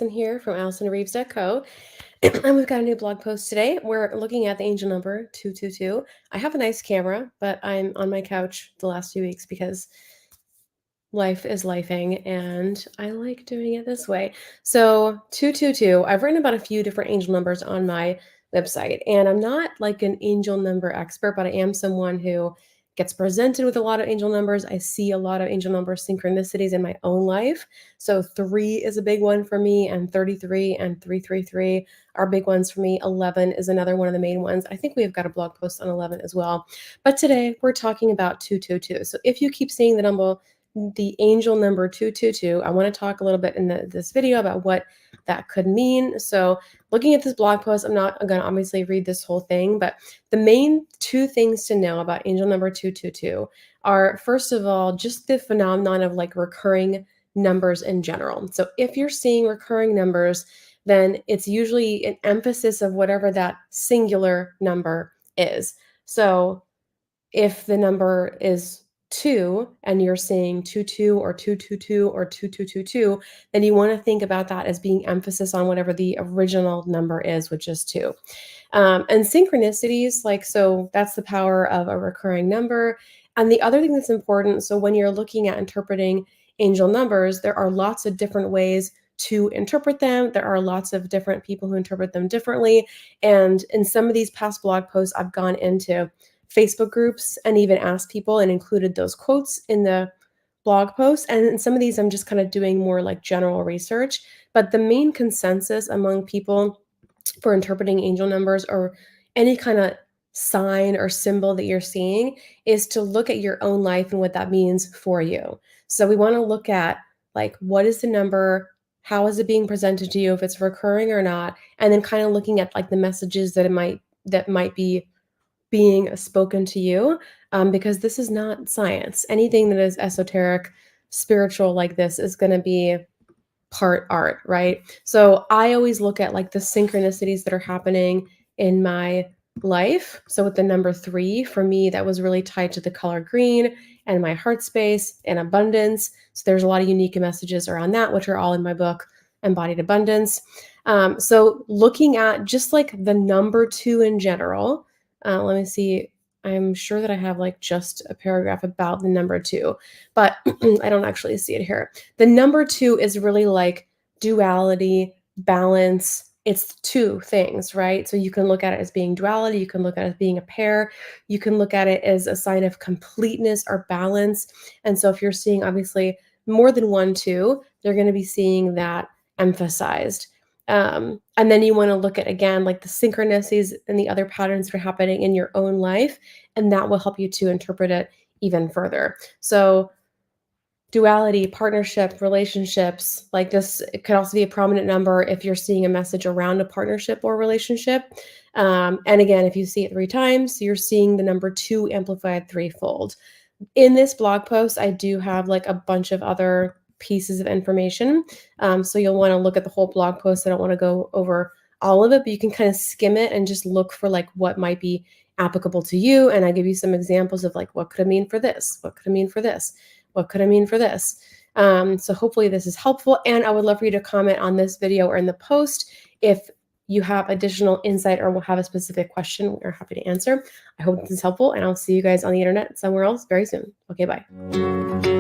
Allison here from AllisonReeves.co. And we've got a new blog post today. We're looking at the angel number 222. I have a nice camera, but I'm on my couch the last few weeks because life is lifing and I like doing it this way. So 222, I've written about a few different angel numbers on my website, and I'm not like an angel number expert, but I am someone who gets presented with a lot of angel numbers. I see a lot of angel number synchronicities in my own life. So 3 is a big one for me, and 33 and 333 are big ones for me. 11 is another one of the main ones. I think we've got a blog post on 11 as well. But today we're talking about 222. So if you keep seeing the angel number 222, I want to talk a little bit in this video about what that could mean. So looking at this blog post, I'm not going to obviously read this whole thing, but the main two things to know about angel number 222 are, first of all, just the phenomenon of like recurring numbers in general. So if you're seeing recurring numbers, then it's usually an emphasis of whatever that singular number is. So if the number is 2 and you're seeing 22 or 222 or 2222, then you want to think about that as being emphasis on whatever the original number is, which is 2. And synchronicities, so that's the power of a recurring number. And the other thing that's important, so when you're looking at interpreting angel numbers, there are lots of different ways to interpret them. There are lots of different people who interpret them differently. And in some of these past blog posts, I've gone into Facebook groups and even asked people and included those quotes in the blog post. And in some of these, I'm just kind of doing more like general research. But the main consensus among people for interpreting angel numbers or any kind of sign or symbol that you're seeing is to look at your own life and what that means for you. So we want to look at like, what is the number? How is it being presented to you, if it's recurring or not? And then kind of looking at like the messages that might be being spoken to you, because this is not science. Anything that is esoteric, spiritual like this is going to be part art, right? So I always look at like the synchronicities that are happening in my life. So with the number 3, for me, that was really tied to the color green and my heart space and abundance. So there's a lot of unique messages around that, which are all in my book, Embodied Abundance. So looking at just like the number 2 in general, let me see. I'm sure that I have like just a paragraph about the number 2, but I don't actually see it here. The number 2 is really like duality, balance. It's 2 things, right? So you can look at it as being duality. You can look at it as being a pair. You can look at it as a sign of completeness or balance. And so if you're seeing obviously more than 1 2, they're going to be seeing that emphasized. And then you want to look at, again, like the synchronicities and the other patterns that are happening in your own life, and that will help you to interpret it even further. So duality, partnership, relationships, like this, it could also be a prominent number if you're seeing a message around a partnership or relationship. And again, if you see it 3 times, you're seeing the number 2 amplified threefold. In this blog post, I do have like a bunch of other pieces of information. So you'll want to look at the whole blog post. I don't want to go over all of it, but you can kind of skim it and just look for like what might be applicable to you. And I give you some examples of like, what could it mean for this? What could it mean for this? What could it mean for this? So hopefully this is helpful. And I would love for you to comment on this video or in the post if you have additional insight or will have a specific question. We're happy to answer. I hope this is helpful, and I'll see you guys on the internet somewhere else very soon. Okay, bye.